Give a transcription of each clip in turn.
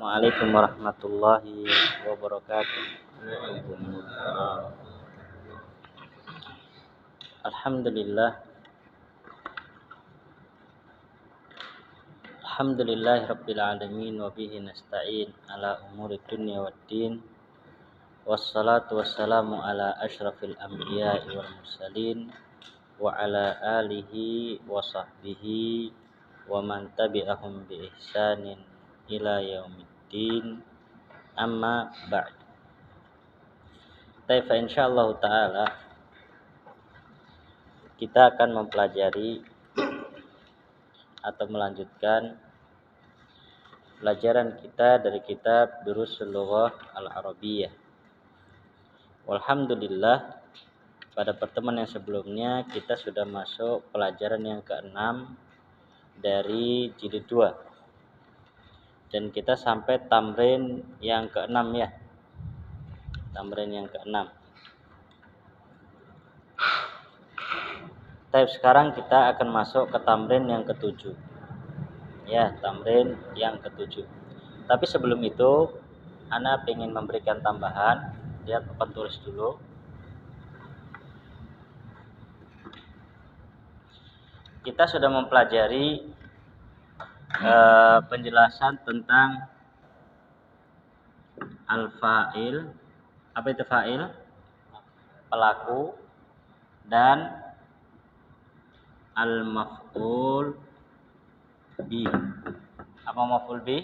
Waalaikumsalam warahmatullahi wabarakatuh. Alhamdulillah. Alhamdulillahirabbil alamin wa bihi nasta'in ala umuri dunya waddin. Wassalatu wassalamu ala asyrafil anbiya'i wal mursalin wa ala alihi wa sahbihi wa man tabi'ahum bi ihsanin ila yaumiddin. Amma ba'd. Fa insyaallah taala kita akan mempelajari atau melanjutkan pelajaran kita dari kitab Durusul Lughah Al-Arabiyyah. Walhamdulillah, pada pertemuan yang sebelumnya kita sudah masuk pelajaran yang ke-6 dari jilid 2. Dan kita sampai tamrin yang ke-6 ya. Tamrin yang ke-6. Tapi sekarang kita akan masuk ke tamrin yang ke-7. Ya, tamrin yang ke-7. Tapi sebelum itu, Ana ingin memberikan tambahan. Lihat papan tulis dulu. Kita sudah mempelajari penjelasan tentang al-fa'il. Apa itu fa'il? Pelaku. Dan al-maf'ul bi. Apa maf'ul bi?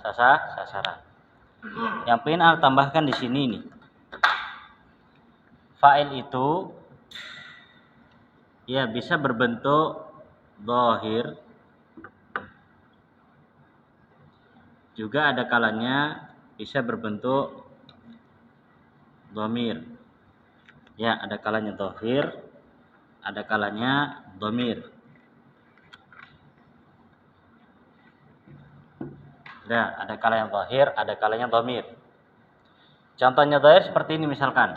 Sasaran. Yang pengen Ana tambahkan di sini nih. Fa'il itu ya bisa berbentuk dhahir, juga ada kalanya bisa berbentuk dhamir. Ya, ada kalanya dhahir, ada kalanya dhamir. Nah, ada kalanya dhahir, ada kalanya dhamir. Contohnya dhahir seperti ini misalkan.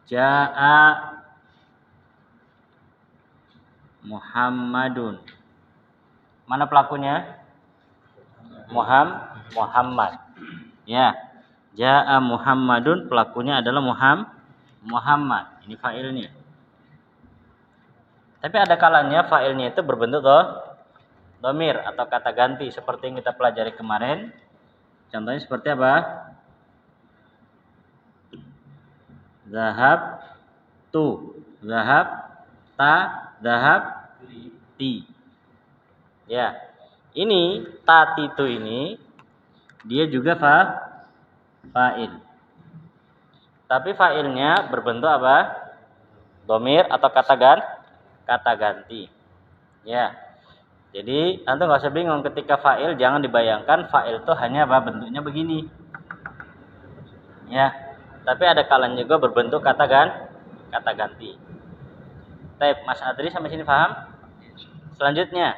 Ja'a Muhammadun. Mana pelakunya? Muhammad. Ya. Ja'a Muhammadun, pelakunya adalah Muhammad. Ini fa'ilnya. Tapi ada kalanya fa'ilnya itu berbentuk dhamir atau kata ganti seperti yang kita pelajari kemarin. Contohnya seperti apa? Zahab tu, zahab ta, zahab ti. Ya. Ini tati tu ini dia juga fa'il. Tapi fa'ilnya berbentuk apa? Dhamir atau kata ganti. Ya. Jadi antum enggak usah bingung ketika fa'il, jangan dibayangkan fa'il itu hanya apa? Bentuknya begini. Ya. Tapi ada kalanya juga berbentuk kata ganti. Baik, Mas Adri sampai sini paham? Selanjutnya,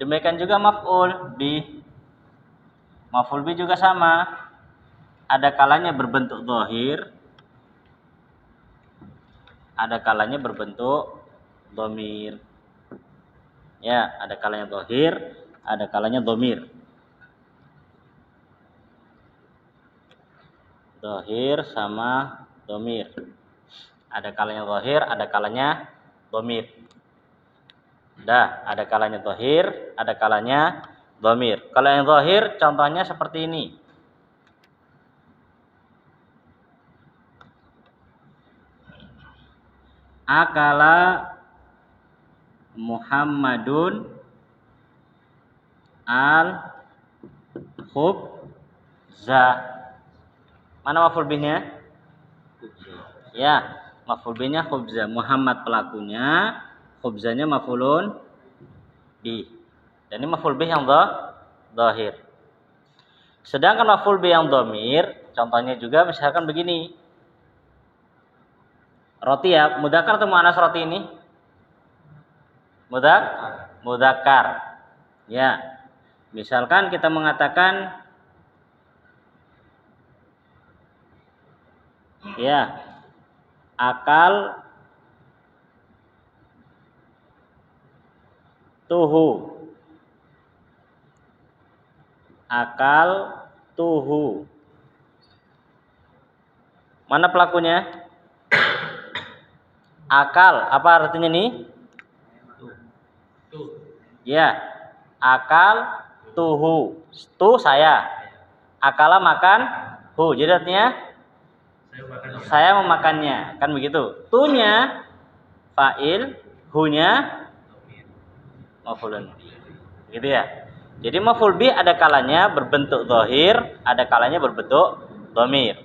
demikian juga maf'ul bi. Maf'ul bi juga sama. Ada kalanya berbentuk dhahir, ada kalanya berbentuk dhamir. Ya, ada kalanya dhahir, ada kalanya dhamir. Dhahir sama dhamir. Ada kalanya dhahir, ada kalanya dhamir. Ada kalanya dhahir, ada kalanya dhamir. Kalau yang dhahir contohnya seperti ini. Akala Muhammadun al-khubza. Mana maf'ul bihnya? Ya, maf'ul bihnya khubza. Muhammad pelakunya, khubzanya maf'ulun bih. Dan ini maf'ul bih yang dhahir. Sedangkan maf'ul bih yang dhamir, contohnya juga misalkan begini. Roti ya, mudzakkar atau muannas roti ini? Mudzakkar. Ya. Misalkan kita mengatakan ya, akal tuhu. Akal tuhu. Mana pelakunya? Akal. Apa artinya nih? Ya. Akal tuhu. Tu saya. Akala makan hu. Jadi artinya saya memakannya. Kan begitu. Tunya fa'il, hunya maf'ulun. Gitu ya. Jadi maf'ul bih ada kalanya berbentuk zahir, ada kalanya berbentuk dhamir.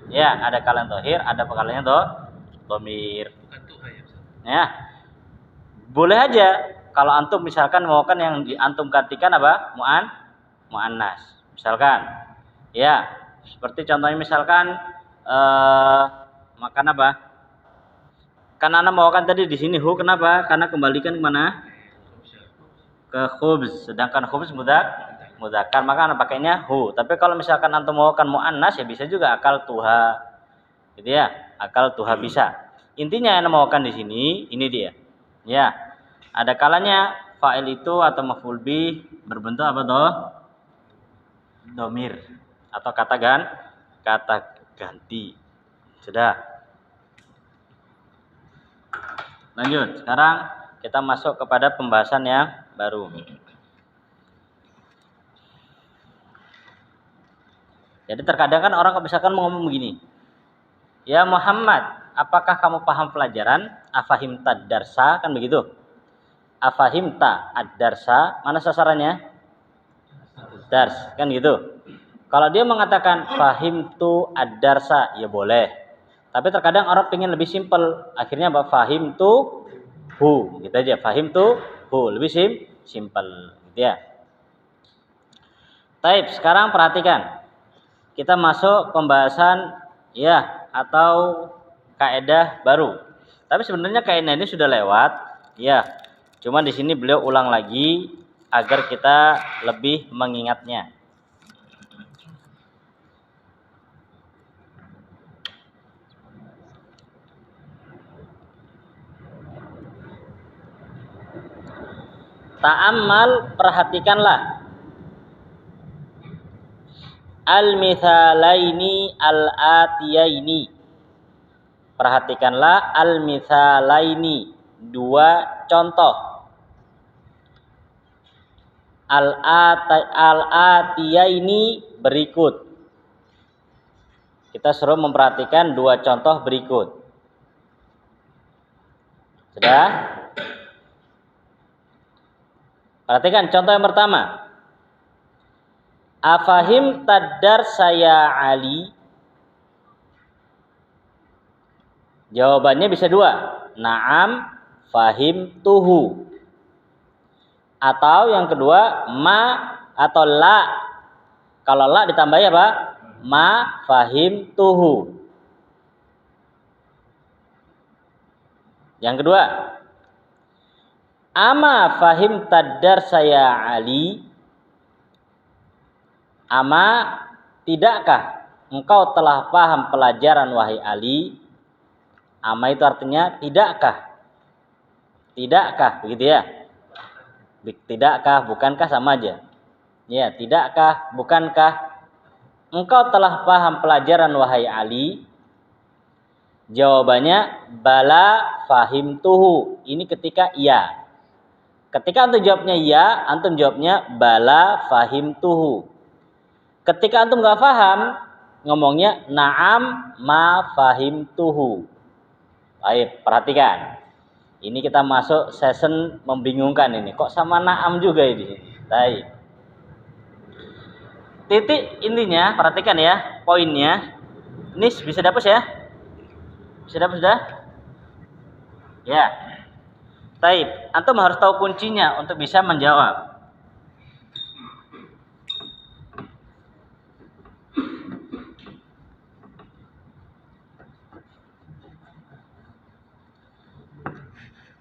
Ya, ada kalanya zahir, ada kalanya dhamir. Ya. Boleh aja kalau antum misalkan mau kan yang antum gantikan apa? Muannas. Misalkan ya, seperti contohnya misalkan makan apa? Kan ana mau kan tadi di sini hu, kenapa? Karena kembalikan kemana? Ke khubz. Sedangkan khubz mudzakkar, maka ana pakainya hu. Tapi kalau misalkan antum mau kan muannas ya bisa juga akal tuha. Gitu ya. Akal tuha bisa. Intinya yang mau kan di sini ini dia. Ya. Ada kalanya fa'il itu atau maf'ul bih berbentuk apa toh? Dhamir atau kata ganti. Sudah. Lanjut. Sekarang kita masuk kepada pembahasan yang baru. Jadi terkadang kan orang misalkan mau ngomong begini. Ya Muhammad, apakah kamu paham pelajaran? Afahimta darsa, kan begitu. Afahimta ad-darsa, mana sasarannya? Dars, kan gitu. Kalau dia mengatakan fahimtu ad-darsa, ya boleh. Tapi terkadang orang pengen lebih simpel. Akhirnya apa? Fahimtu hu, gitu aja. Fahimtu hu, lebih simpel, gitu ya. Taib, sekarang perhatikan. Kita masuk pembahasan ya atau kaidah baru. Tapi sebenarnya kaidah ini sudah lewat, ya. Cuma di sini beliau ulang lagi agar kita lebih mengingatnya. Ta'ammal, perhatikanlah. Al-mithalaini al-atiyaini. Perhatikanlah al-mithalaini, dua contoh. Al-atiyaini berikut. Kita suruh memperhatikan dua contoh berikut. Sudah? Perhatikan contoh yang pertama. Afahim tadar saya Ali. Jawabannya bisa dua. Naam fahim tuhu. Atau yang kedua ma atau la. Kalau la ditambahi apa? Ma fahim tuhu. Yang kedua. Ama fahim tadar saya Ali. Ama, tidakkah engkau telah paham pelajaran wahai Ali? Ama itu artinya tidakkah? Tidakkah, begitu ya? Tidakkah, bukankah sama aja? Ya, tidakkah, bukankah engkau telah paham pelajaran wahai Ali? Jawabannya bala fahimtuhu. Ini ketika iya. Ketika antum jawabnya iya, antum jawabnya bala fahimtuhu. Ketika antum nggak paham, ngomongnya na'am ma fahimtuhu. Baik, perhatikan. Ini kita masuk session membingungkan ini. Kok sama na'am juga ini? Baik. Titik intinya, perhatikan ya, poinnya. Ini bisa dihapus ya? Bisa dihapus sudah? Ya. Baik, antum harus tahu kuncinya untuk bisa menjawab.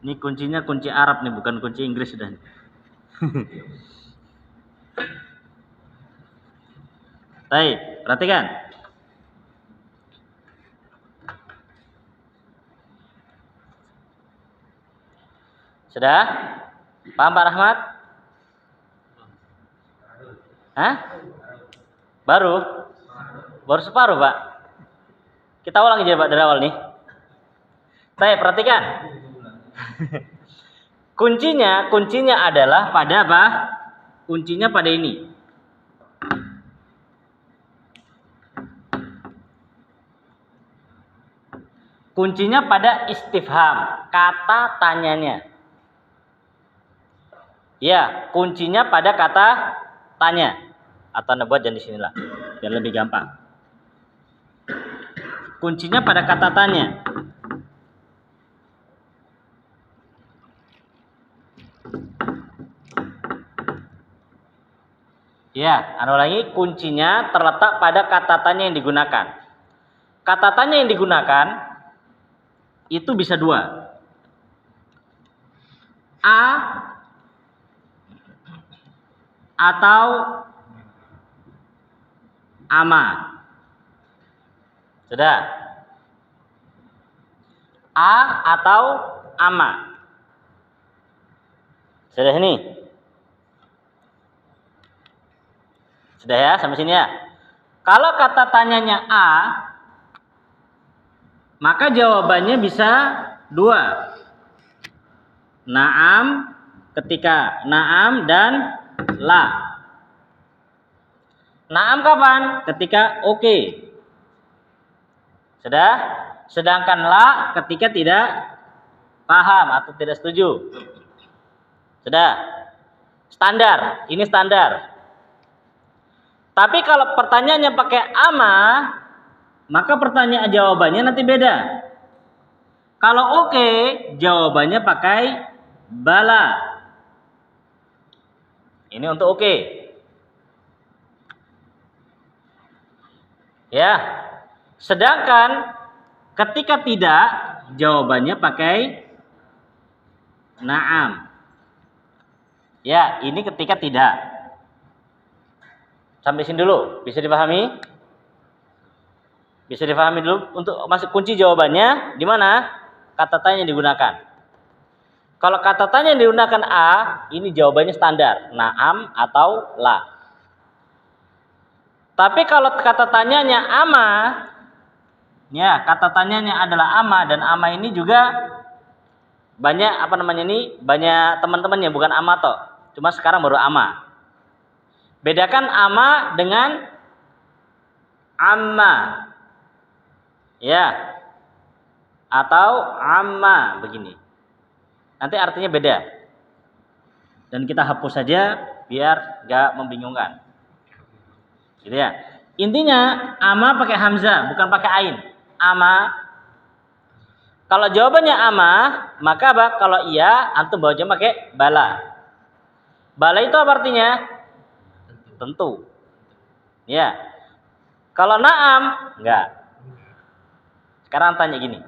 Ini kuncinya kunci Arab nih, bukan kunci Inggris sudah. Baik, perhatikan. Sudah? Paham Pak Rahmat? Hah? Baru separuh Pak. Kita ulang aja Pak dari awal nih. Saya perhatikan. Kuncinya adalah pada apa? Kuncinya pada ini. Kuncinya pada istifham, kata tanyanya. Ya, kuncinya pada kata tanya. Atau Anda buat jangan di sinilah, biar lebih gampang. Kuncinya pada kata tanya. Ya, Anda ulangi, kuncinya terletak pada kata tanya yang digunakan. Kata tanya yang digunakan itu bisa dua. A atau ama. Sudah? A atau ama. Sudah ini? Sudah ya, sampai sini ya. Kalau kata tanyanya A, maka jawabannya bisa dua. Naam ketika naam dan la. Naam kapan? Ketika oke. Sudah? Sedangkan la ketika tidak paham atau tidak setuju. Sudah? Standar. Ini standar. Tapi kalau pertanyaannya pakai ama, maka pertanyaan jawabannya nanti beda. Kalau oke, jawabannya pakai bala. Ini untuk oke. Ya. Sedangkan ketika tidak, jawabannya pakai naam. Ya, ini ketika tidak. Sampai sini dulu, bisa dipahami? Bisa dipahami dulu untuk masuk kunci jawabannya di mana kata tanya yang digunakan. Kalau kata tanya yang digunakan A, ini jawabannya standar, naam atau la. Tapi kalau kata tanyanya ama, ya kata tanyanya adalah ama dan ama ini juga banyak banyak teman-temannya bukan ama toh. Cuma sekarang baru ama. Bedakan ama dengan amma. Ya. Atau amma begini. Nanti artinya beda. Dan kita hapus saja biar gak membingungkan. Gitu ya. Intinya ama pakai hamzah, bukan pakai ain. Ama. Kalau jawabannya ama, maka apa? Kalau iya, antum bawa jawab pakai bala. Bala itu apa artinya? Tentu. Ya. Kalau naam, enggak. Sekarang tanya gini.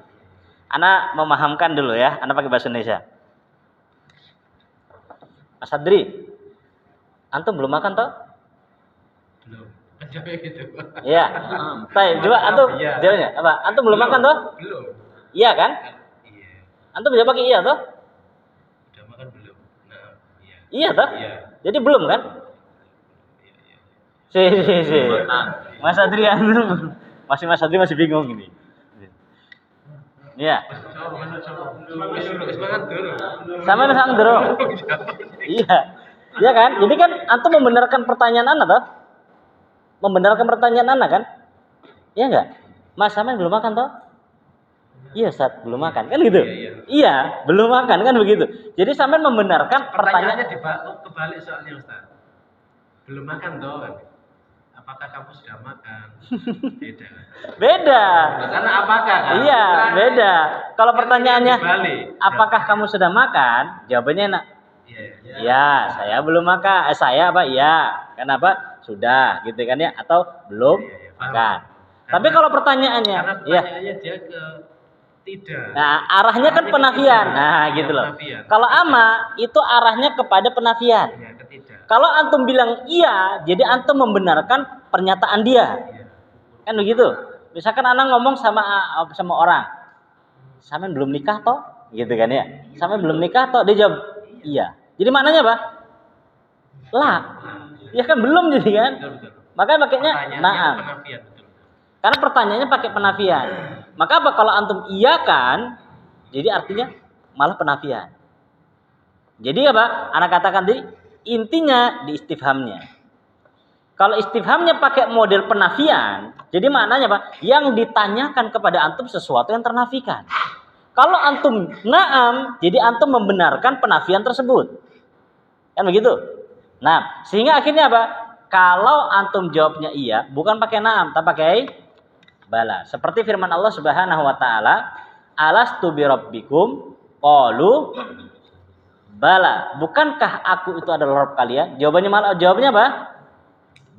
Ana memahamkan dulu ya. Ana pakai bahasa Indonesia. Mas Adri, antum belum makan toh? Belum. Jawabnya gitu. Iya. Baik, coba antum jawabnya apa? Antum belum makan toh? Belum. Iya kan? Iya. Antum jawab pakai iya toh? Udah makan belum? Nah, iya. Iya toh? Iya. Jadi belum kan? Si. Mas Adri Mas Adri masih bingung ini. Iya. Sama sang dulu. Iya. Iya kan? Jadi kan antum membenarkan pertanyaan Anda toh? Membenarkan pertanyaan Anda kan? Iya enggak? Mas Samen belum makan toh? Iya Ustaz, belum makan. Kan gitu? Iya, belum makan kan begitu. Jadi Samen membenarkan pertanyaannya kebalik soalnya Ustaz. Belum makan toh kan? Apakah kamu sudah makan? Beda. Beda. Karena apakah kan? Iya, beda. Kalau pertanyaannya apakah kamu sudah makan? Jawabannya enak. Iya, saya belum makan. Saya apa? Iya. Kenapa? Sudah, gitu kan ya? Atau belum makan. Tapi kalau pertanyaannya, karena pertanyaannya dia ke tidak. Nah, arahnya kan penafian. Nah, gitu loh. Kalau ama itu arahnya kepada penafian. Ya, ke tidak. Kalau antum bilang iya, jadi antum membenarkan pernyataan dia. Kan begitu. Misalkan anak ngomong sama orang, "Samen belum nikah toh?" Gitu kan ya. "Samen belum nikah toh?" Dia jawab, "Iya." Jadi maknanya apa? La. Ya kan belum jadi kan? Betul. Makanya pakainya Pertanyaannya na'am. penafian, betul. Karena pertanyaannya pakai penafian. Maka apa kalau antum iya kan? Jadi artinya malah penafian. Jadi apa? Anak katakan tadi intinya di istifhamnya. Kalau istifhamnya pakai model penafian, jadi maknanya apa? Yang ditanyakan kepada antum sesuatu yang ternafikan. Kalau antum na'am, jadi antum membenarkan penafian tersebut. Kan begitu? Nah, sehingga akhirnya apa? Kalau antum jawabnya iya, bukan pakai na'am, tapi pakai bala. Seperti firman Allah Subhanahu wa taala, "Alastu bi rabbikum?" Qalu bala. Bukankah aku itu adalah Rabb kalian? Jawabannya apa?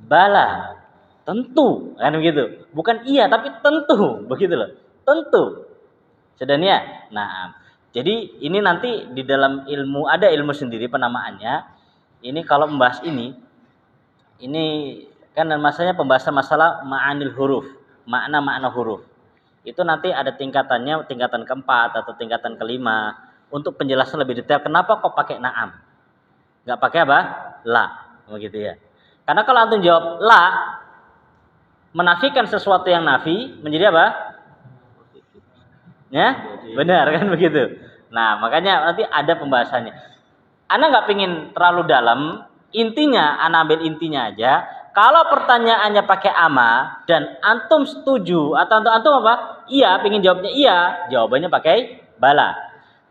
Bala. Tentu, kan begitu. Bukan iya tapi tentu, begitu loh. Tentu. Sedania. Nah, jadi ini nanti di dalam ilmu ada ilmu sendiri penamaannya. Ini kalau membahas ini kan masanya pembahasan masalah ma'anil huruf, makna-makna huruf. Itu nanti ada tingkatannya, tingkatan keempat atau tingkatan kelima untuk penjelasan lebih detail. Kenapa kok pakai na'am? Enggak pakai apa? La, begitu ya. Karena kalau antum jawab la, menafikan sesuatu yang nafi menjadi apa? Ya, benar kan begitu. Nah, makanya nanti ada pembahasannya. Ana nggak pingin terlalu dalam. Intinya, ana ambil intinya aja. Kalau pertanyaannya pakai ama dan antum setuju atau antum apa? Iya, pingin jawabnya iya, jawabannya pakai bala.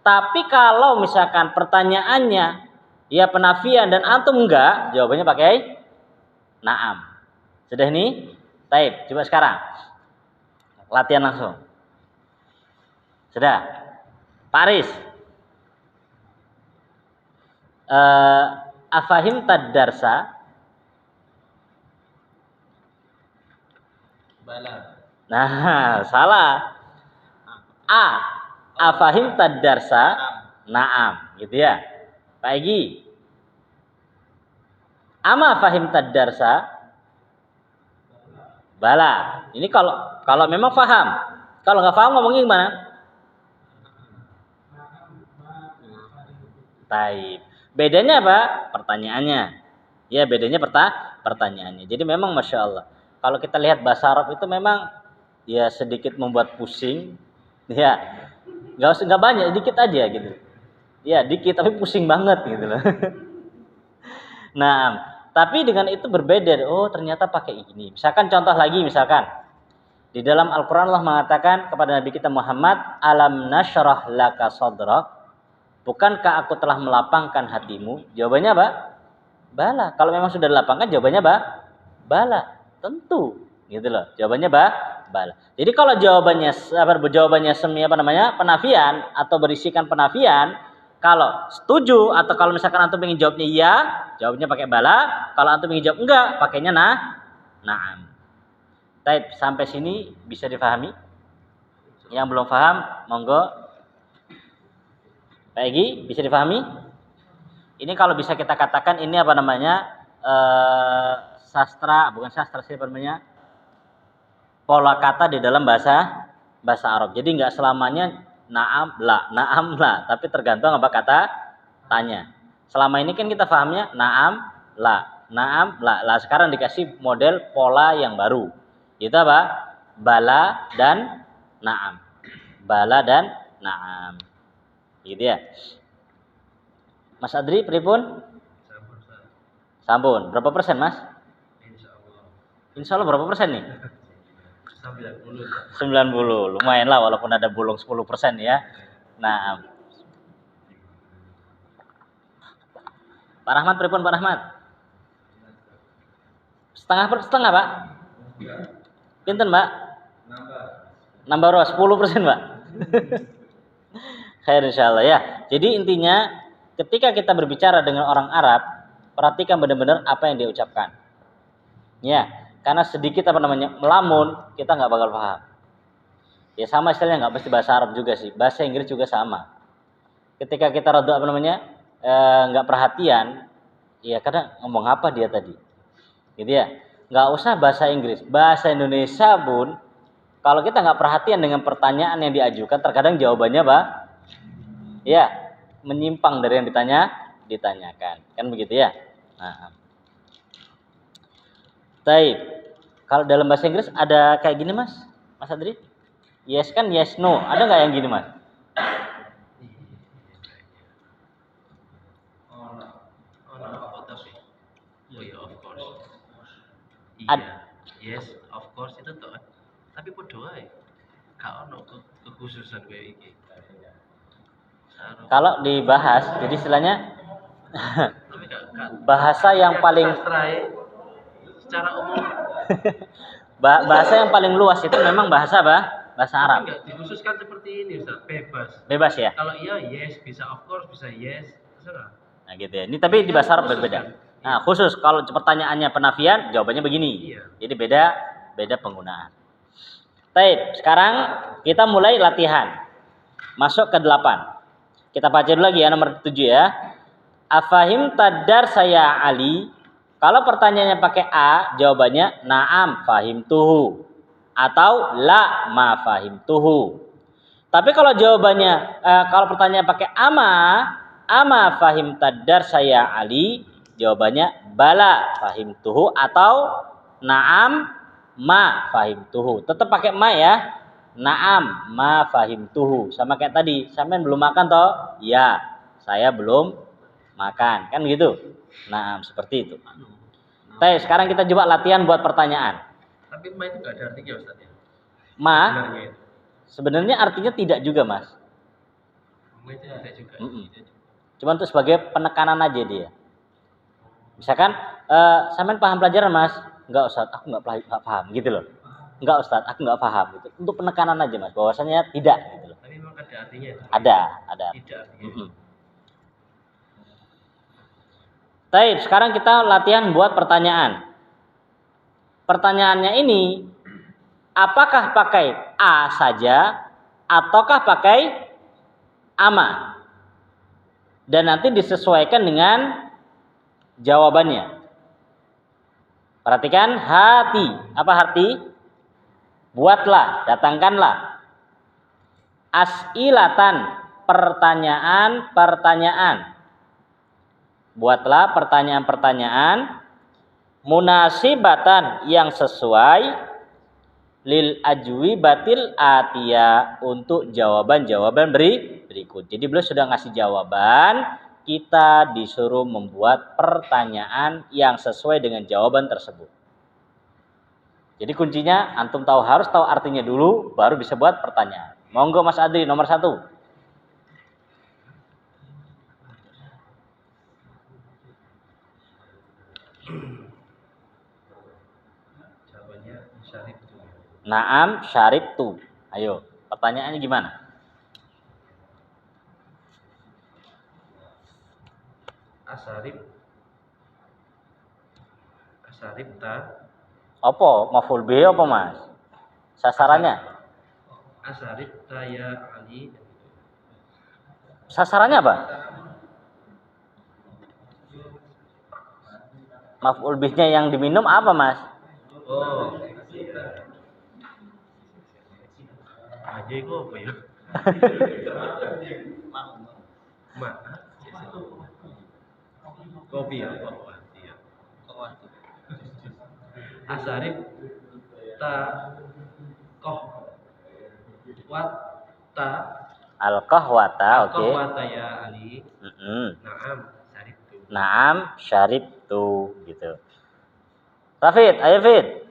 Tapi kalau misalkan pertanyaannya ya penafian dan antum enggak, jawabannya pakai na'am. Sudah ini? Baik, coba sekarang. Latihan langsung. Sudah. Paris. Afahim tadarsa? Bala. Nah, salah. A. Afahim tadarsa? Na'am, gitu ya. Pak Egi. Ama fahim tadarsa? Bala. Ini kalau memang faham. Kalau nggak paham ngomongnya gimana? Taib. Bedanya apa? Pertanyaannya. Ya, bedanya pertanyaannya. Jadi memang Masya Allah. Kalau kita lihat bahasa Arab itu memang ya sedikit membuat pusing. Ya, nggak banyak, dikit aja gitu. Ya, dikit tapi pusing banget gitu loh. Nah, tapi dengan itu berbeda. Oh, ternyata pakai ini. Misalkan contoh lagi, misalkan di dalam Al-Quran Allah mengatakan kepada Nabi kita Muhammad, alam nashrah laka sadrak. Bukankah aku telah melapangkan hatimu? Jawabannya apa? Bala. Kalau memang sudah dilapangkan, jawabannya apa? Bala. Tentu. Gitu loh. Jawabannya bala. Jadi kalau jawabannya penafian atau berisikan penafian, kalau setuju atau kalau misalkan antum ingin jawabnya iya, jawabnya pakai bala. Kalau antum ingin jawab enggak, pakainya na'am. Baik, sampai sini bisa difahami? Yang belum paham, monggo. Pak Egi, bisa difahami? Ini kalau bisa kita katakan ini apa namanya? Sastra, bukan sastra sih namanya. Pola kata di dalam bahasa Arab. Jadi enggak selamanya na'am la, tapi tergantung apa kata tanya. Selama ini kan kita pahamnya na'am la. Lah sekarang dikasih model pola yang baru. Itu apa? Bala dan na'am. Bala dan na'am. Gitu ya. Mas Adri, pripun? Sampun. Berapa persen, Mas? Insya Allah berapa persen nih? 90. Lumayan lah walaupun ada bolong 10% ya. Nah, Pak Rahmat, pripun Pak Rahmat? Setengah Pak? Pinten Pak? Nambah 10% Pak? Khair insyaallah ya. Jadi intinya ketika kita berbicara dengan orang Arab, perhatikan benar-benar apa yang dia ucapkan. Ya, karena sedikit melamun, kita nggak bakal paham. Ya sama istilahnya, nggak mesti bahasa Arab juga sih, bahasa Inggris juga sama. Ketika kita rada nggak perhatian, ya kadang ngomong apa dia tadi, gitu ya. Nggak usah bahasa Inggris, bahasa Indonesia pun kalau kita nggak perhatian dengan pertanyaan yang diajukan, terkadang jawabannya apa? Ya, menyimpang dari yang ditanyakan. Kan begitu ya? Nah. Baik. Kalau dalam bahasa Inggris ada kayak gini, Mas? Mas Adri? Yes kan yes no. Ada nggak yang gini, Mas? Apa tapi? Oh ya, of course. Ad- Iya, yes, of course itu toh. Tapi podo ae. Gak ono kekhususan kayak iki. Kalau dibahas, jadi istilahnya Tapi gak bahasa yang paling secara umum bahasa yang paling luas itu memang bahasa apa? Bahasa Arab. tapi nggak dikhususkan seperti ini, Ustaz. Bebas. Bebas ya. Kalau iya yes, bisa of course, bisa yes, terserah. Nah gitu ya. Ini tapi di bahasa Arab berbeda. Nah khusus kalau pertanyaannya penafian, jawabannya begini. Iya. Jadi beda penggunaan. Baik, sekarang kita mulai latihan. Masuk ke 8. Kita baca dulu lagi ya nomor 7 ya. Afahim tadar saya Ali. Kalau pertanyaannya pakai A, jawabannya na'am fahim tuhu atau la ma fahim tuhu. Tapi kalau jawabannya kalau pertanyaannya pakai ama fahim tadar saya Ali, jawabannya bala fahim tuhu atau na'am ma fahim tuhu. Tetap pakai ma ya. Na'am ma fahim tuhu. Sama kayak tadi, sampean belum makan toh? Ya, saya belum makan. Kan gitu? Nah, seperti itu. Baik, sekarang kita coba latihan buat pertanyaan. Tapi ma itu gak ada artinya, Ustaz ya. Ma Sebenarnya itu. sebenarnya artinya tidak juga, Mas. Ma itu tidak juga. Cuma untuk sebagai penekanan aja dia. Misalkan sampean paham pelajaran, Mas? Enggak, Ustaz, aku enggak paham gitu loh. Enggak, Ustaz, aku enggak paham gitu. Untuk penekanan aja, Mas. Bahwasanya tidak gitu loh. Tapi memang ada artinya itu. Ada. Tidak artinya. Baik, sekarang kita latihan buat pertanyaan. Pertanyaannya ini, apakah pakai A saja ataukah pakai ama? Dan nanti disesuaikan dengan jawabannya. Perhatikan hati. Apa hati? Buatlah, datangkanlah. As'ilatan, pertanyaan-pertanyaan. Buatlah pertanyaan-pertanyaan munasibatan yang sesuai lil ajwibatil atiyah untuk jawaban-jawaban berikut. Jadi beliau sudah ngasih jawaban, kita disuruh membuat pertanyaan yang sesuai dengan jawaban tersebut. Jadi kuncinya antum harus tahu artinya dulu baru bisa buat pertanyaan. Monggo Mas Adri nomor 1. Jawabannya syaribtu. Naam syaribtu. Ayo, pertanyaannya gimana? Asaribta. Apa? Maf'ul bihi apa, Mas? Sasarannya? Asaribta ya Ali. Sasarannya apa? Maf'ul bihnya yang diminum apa, Mas? Oh. Aja itu apa ya? Ma. Kopi ya, Asarib ta koh wat ta Al-qahwata, oke. Al-qahwata ya Ali. Naam syaribtu. Naam syaribtu gitu. Rafid, ayo Fid.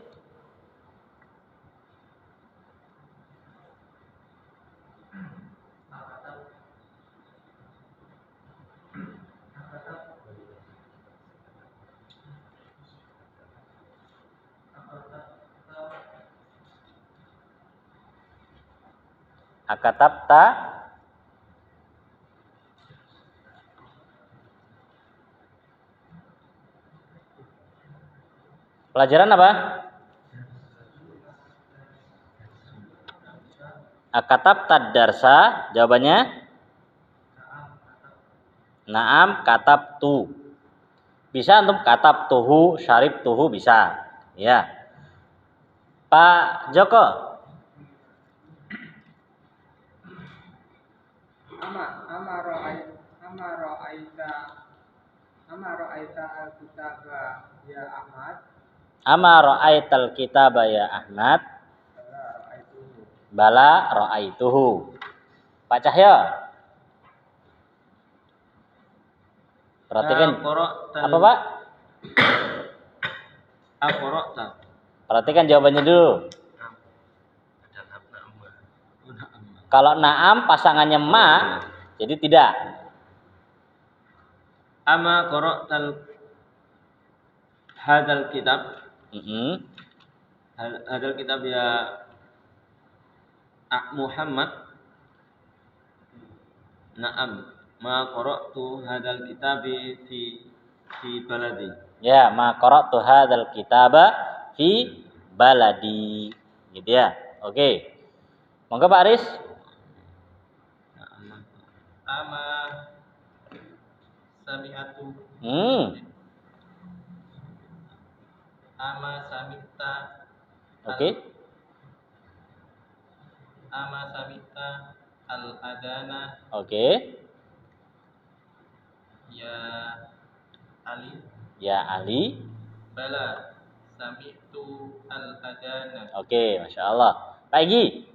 Akatabta pelajaran apa? Akatabta darsa, jawabannya naam katabtu. Bisa antum katabtuhu, syaribtuhu bisa. Ya. Pak Joko. Ama ra'aita Amma ra'aita al-kitaba ya Ahmad? Ama ra'aital kitaba ya Ahmad? Bala ra'aituhu. Bala ra'aituhu. Pak Cahyo. Perhatikan. Apa Pak? Aqra'ta. Perhatikan jawabannya dulu. Kalau na'am pasangannya ma, jadi tidak. Ama qara'tal hadzal kitab. Hadzal kitab ya Muhammad. Na'am. Ma qara'tu hadzal kitabi fi baladi. Ya, ma qara'tu hadzal kitaba fi baladi. Gitu ya. Oke. Monggo Pak Aris. Ama sami'atu. Ama sami'ta. Oke. Ama sami'ta al-adana. Oke. Ya Ali. Ya Ali. Bala sami'tu al-adana. Oke, Masya Allah. Pak Egi.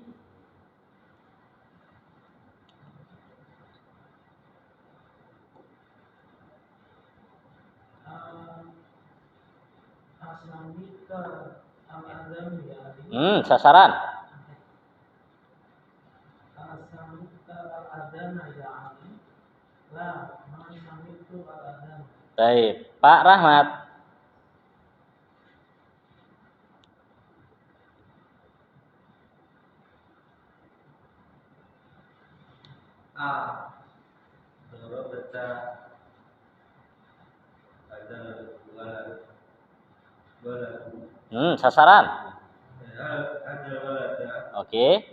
Sasaran. Baik, Pak Rahmat. Sasaran. Oke.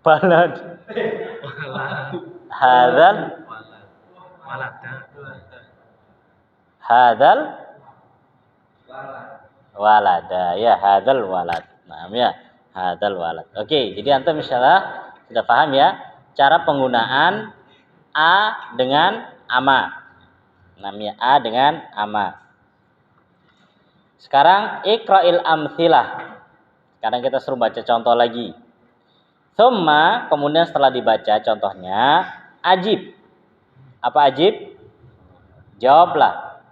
Balad. Hadzal. Hadzal. Walada. Ya, hadzal walad. Nah, ya, hadzal walad. Oke, jadi antum insyaallah sudah paham ya cara penggunaan a dengan ama. Namanya a dengan ama. Sekarang iqra'il amtsilah. Sekarang kita suruh baca contoh lagi. Tsumma, kemudian setelah dibaca contohnya, ajib. Apa ajib? Jawablah.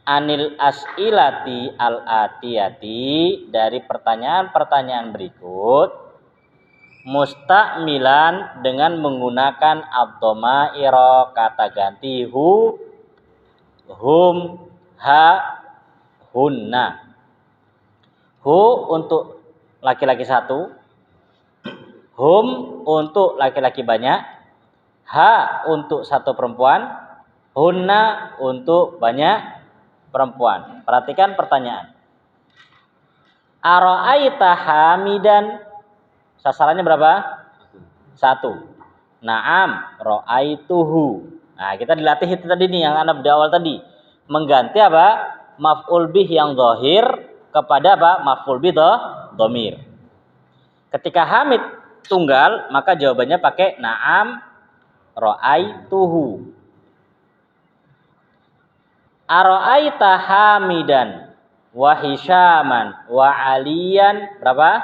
Anil as'ilati al-atiyati, dari pertanyaan-pertanyaan berikut, mustakmilan dengan menggunakan ad-dhamaira, kata ganti hu, hum, ha, hunna. Hu untuk laki-laki satu, hum untuk laki-laki banyak, ha untuk satu perempuan, hunna untuk banyak perempuan. Perhatikan pertanyaan. Ara'aita hamidan, sasarannya berapa? 1. Naam ra'aituhu. Nah, kita dilatih itu tadi nih yang anak di awal tadi. Mengganti apa? Maf'ul bih yang zahir kepada apa? Maf'ul bih dhamir. Ketika hamid tunggal, maka jawabannya pakai naam ra'aituhu. Ara'aita hamidan wa hisyaman wa aliyan, berapa?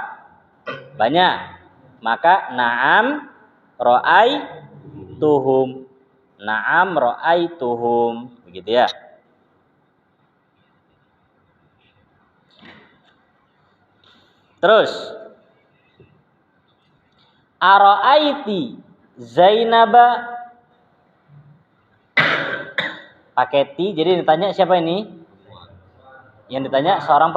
Banyak. Maka na'am ra'aituhum. Na'am ra'aituhum. Begitu ya. Terus ara'aiti Zainaba, pakai ti, jadi ditanya siapa ini? Yang ditanya seorang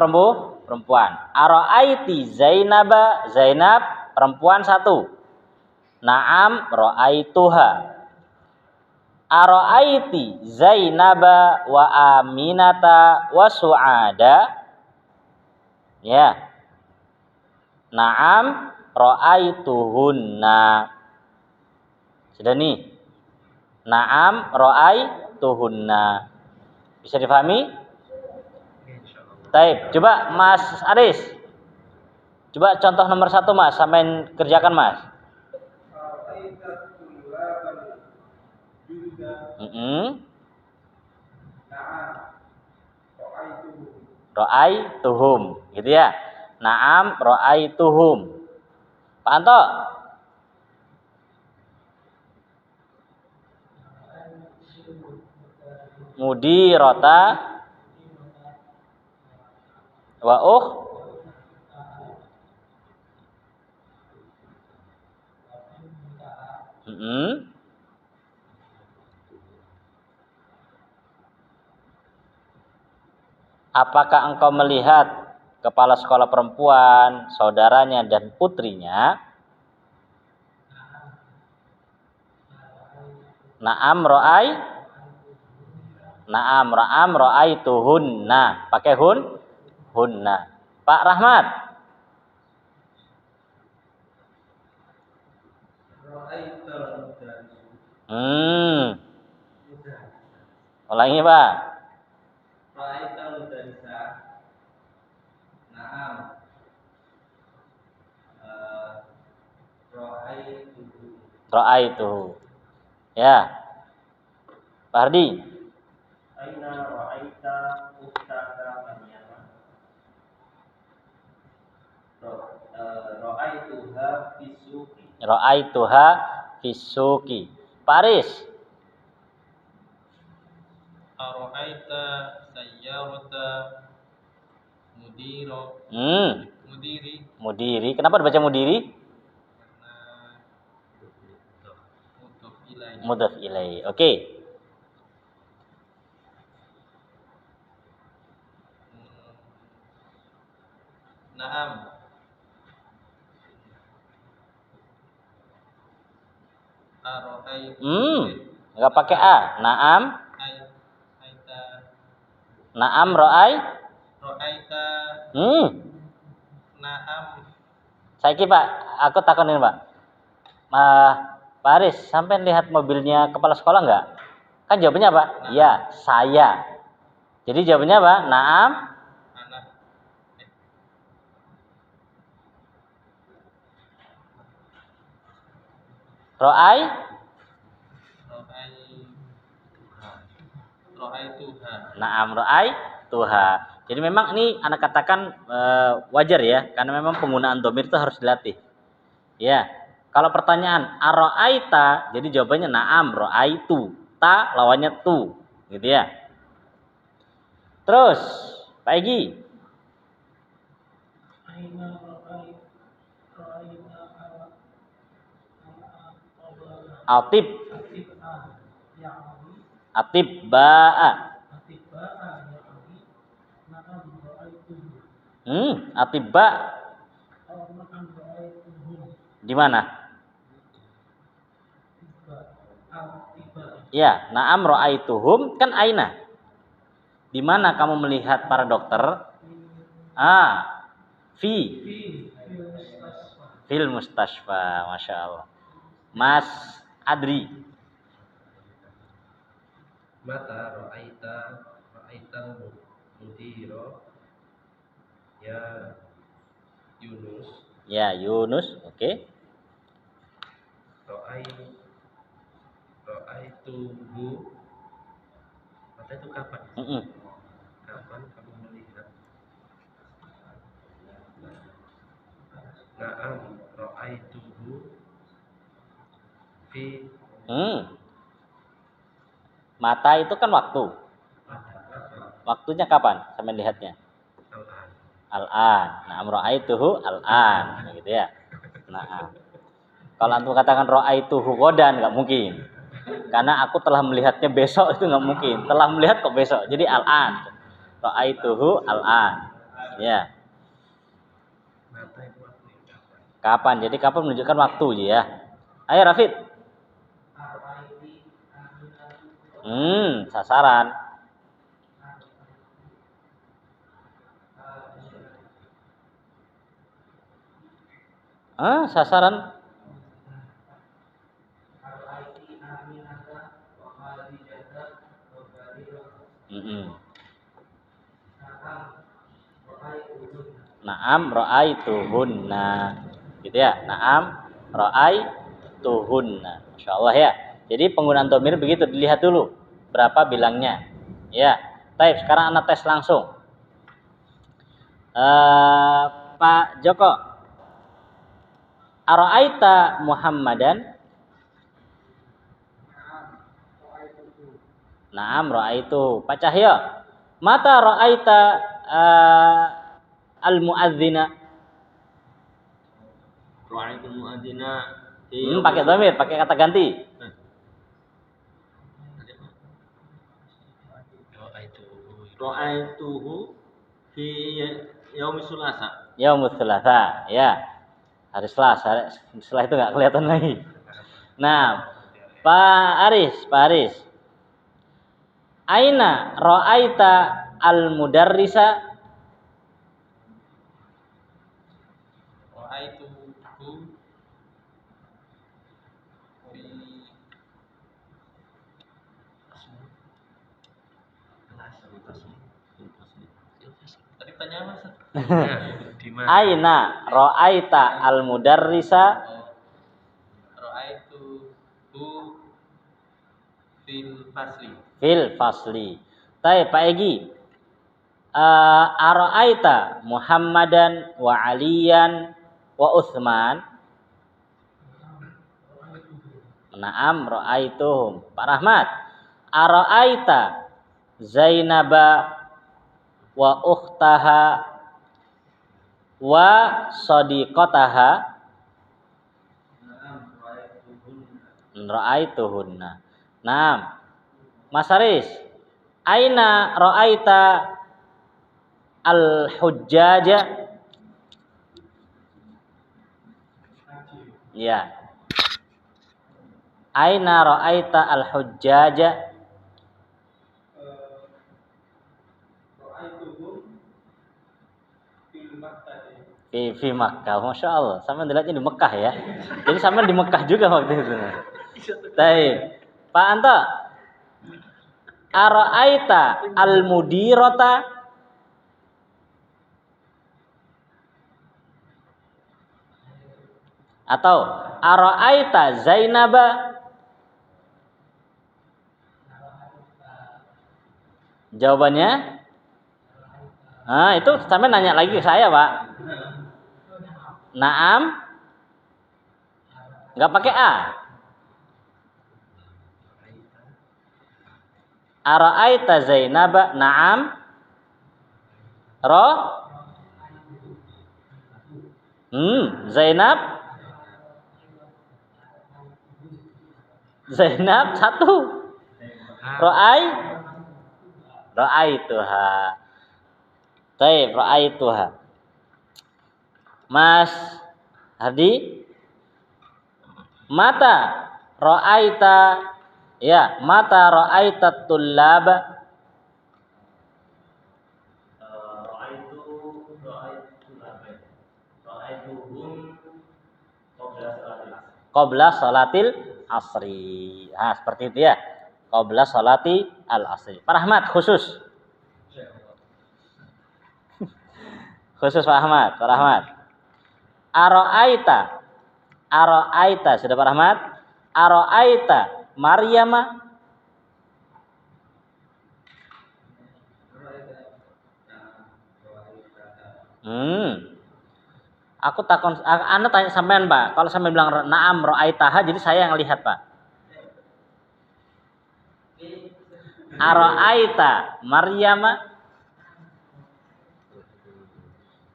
perempuan. Ara'aiti Zainaba, Zainab perempuan 1. Naam ra'aituha. Ara'aiti Zainaba wa Aminata wa Su'ada. Ya. Naam ra'aituhunna. Sudah nih. Naam ra'aituhunna. Bisa difahami? Baik, coba Mas Aris. Coba contoh nomor 1 Mas, sampai kerjakan Mas. tulabal juda na'am ra'aituhu. Ra'aituhum, gitu ya. Naam ra'aituhum. Pak Anto. Mudirota wa Apakah engkau melihat kepala sekolah perempuan, saudaranya dan putrinya? Naam ra'aituhunna. Pakai hunna. Pak Rahmat. Ulangi, Pak. Ra'aituhu. Ya. Pak Hardi. Aina ra'aita ukhtaka Maryama? Ra'aituha fisuqi. Ra'aituha fisuqi. Pak Aris. Ara'aita sayyarata Mudiri. Kenapa dibaca mudiri? Karena Mudhaf ilai. Oke. Naam. Enggak pakai a. Naam. Naam Ra'aita. Naam. Saiki Pak, aku takonin Pak. Pak Aris, sampai lihat mobilnya kepala sekolah enggak? Kan jawabannya apa? Iya, saya. Jadi jawabannya apa? Naam. Naam ra'aituha. Jadi memang ini anak katakan wajar ya, karena memang penggunaan dhamir itu harus dilatih. Ya. Kalau pertanyaan ara'aita, jadi jawabannya na'am ra'aitu. Ta lawannya tu, gitu ya. Terus, Pak Egi. Atib. Atibba'a. Atibba. Di mana? Ya, na'am ra'aituhum kan aina. Di mana kamu melihat para dokter? Fil mustasfa. Masya Allah. Mas Adri. Mata ra'aital mudiro ya Yunus. Ya, Yunus, oke. Ra'aituhu. Mata itu kapan? Kapan kamu melihat? Na'am ra'aituhu fi. Mata itu kan waktu. Waktunya kapan sampai lihatnya? Al-an. Na'am ra'aituhu al-an, gitu ya. Nah, kalau antum katakan ra'aituhu ghadan enggak mungkin. Karena aku telah melihatnya besok, itu enggak mungkin. Telah melihat kok besok. Jadi al-an. Ra'aituhu al-an. Ya. Kapan? Jadi kapan menunjukkan waktu ya. Ayo Rafid. Sasaran. Sasaran. Naam ra'aituhunna. Gitu ya. Naam ra'aituhunna. tuhunna. Masya Allah ya. Jadi penggunaan dhamir begitu, dilihat dulu berapa bilangnya. Ya. Baik, sekarang anak tes langsung. Pak Joko, ara'aita Muhammadan? Naam ra'aitu. Pak Cahyo, mata ra'aita al-mu'adzina? Ra'aitul mu'adzina Pakai dhamir, pakai kata ganti. Ra'aituhu fi yaumi sulasa. Yaumul Tsulatsa, ya. Hari Selasa. Setelah itu enggak kelihatan lagi. Nah, Pak Aris. Aina ra'aita al-mudarrisa? Ra'aituhu fi tadi tanya apa? Di mana? Aina ra'aita al-mudarrisa? Ra'aituhu fil fasli. Fil fasli. Baik, Pak Egi. Ara'aita Muhammadan wa Aliyan wa Utsman? Naam ra'aituhum. Pak Rahmat. Ara'aita Zainaba wa ukhtaha wa sadiqataha? Ra'aituhunna. Naam. Mas Haris, aina ra'aita al-hujjaja? Ya. Aina ra'aita al-hujjaja? Fi Makkah. Masya Allah, sama dilihatnya di Mekah ya. Jadi sama di Mekah juga waktu itu. Baik. Pak Anto, ara'aita al-mudirata? Atau ara'aita Zainaba? Jawabannya? Itu sampai nanya lagi ke saya, Pak. Naam? Enggak pakai A. Ara'aita Zainaba? Naam? Zainab satu. Ra'aituha. Baik, ra'aituha. Mas Hadi, mata ra'aita tullaba? Ra'aituhum Qabla salatil asri. Nah, seperti itu ya. Qabla salati al-asri. Pak Rahmat khusus. Khusus Pak Rahmat. Ara'aita sudah Pak Rahmat? Ara'aita Maryama? Aku takon, Anda tanya sampean Pak. Kalau sampean bilang na'am ra'aitaha, jadi saya yang lihat Pak. Ara'aita Maryama?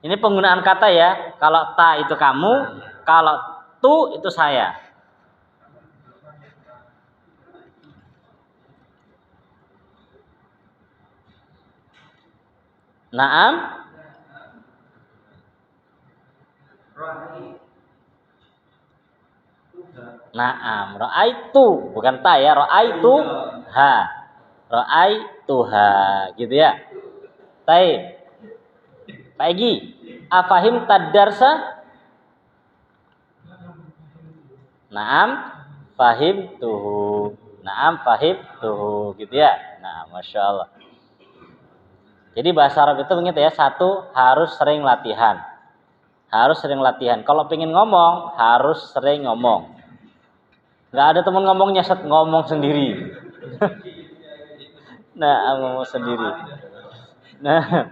Ini penggunaan kata ya. Kalau ta itu kamu, kalau tu itu saya. Naam? Naam, ra'aitu, bukan ta ya, ra'aitu ha. Ra'aituha, gitu ya. Baik. Pak Egi, afahim tadarsa? Naam, fahim tuhu. Naam, fahim tuhu, gitu ya. Nah, Masya Allah. Jadi bahasa Arab itu begitu ya. Satu, harus sering latihan. Harus sering latihan. Kalau pengen ngomong, harus sering ngomong. Nggak ada teman ngomong nyeset, ngomong sendiri. Nah, ngomong sendiri. Nah,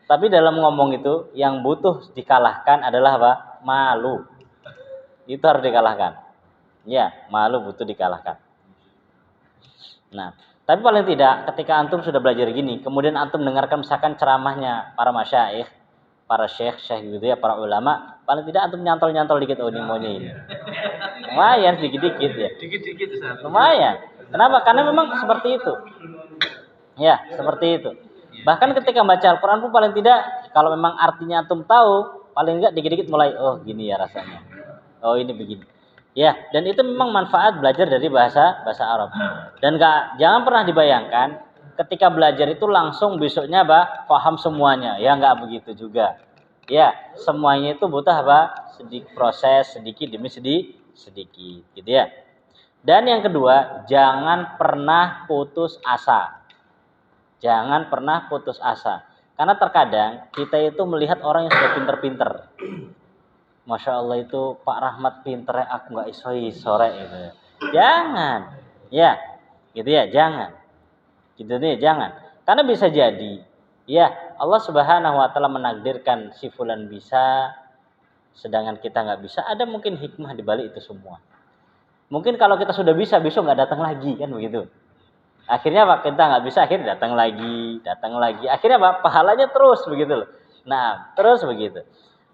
tapi dalam ngomong itu yang butuh dikalahkan adalah apa? Malu. Itu harus dikalahkan. Ya, malu butuh dikalahkan. Nah, tapi paling tidak ketika antum sudah belajar gini, kemudian antum dengarkan misalkan ceramahnya para masyaikh, para syekh gitu ya, para ulama, paling tidak antum nyantol-nyantol dikit, oh ini maunya ini. Lumayan sedikit-dikit ya. Dikit-dikit Ustaz. Lumayan. Kenapa? Karena memang seperti itu. Ya, seperti itu. Bahkan ketika baca Al-Quran pun paling tidak, kalau memang artinya antum tahu, paling enggak dikit-dikit mulai, oh gini ya rasanya. Oh ini begini. Ya, dan itu memang manfaat belajar dari bahasa Arab. Dan jangan pernah dibayangkan ketika belajar itu langsung besoknya paham semuanya. Ya enggak begitu juga. Ya, semuanya itu butuh sedikit proses, sedikit demi sedikit, gitu ya. Dan yang kedua, jangan pernah putus asa. Jangan pernah putus asa. Karena terkadang kita itu melihat orang yang sudah pinter-pinter. Masya Allah itu Pak Rahmat pinter, aku nggak sore gitu. Jangan, ya, gitu ya, jangan, gitu nih, jangan. Karena bisa jadi, ya Allah Subhanahu Wa Taala menakdirkan si fulan bisa, sedangkan kita nggak bisa. Ada mungkin hikmah di balik itu semua. Mungkin kalau kita sudah bisa, besok nggak datang lagi kan begitu. Akhirnya kita nggak bisa, akhirnya datang lagi. Akhirnya pahalanya terus begitu loh. Nah, terus begitu.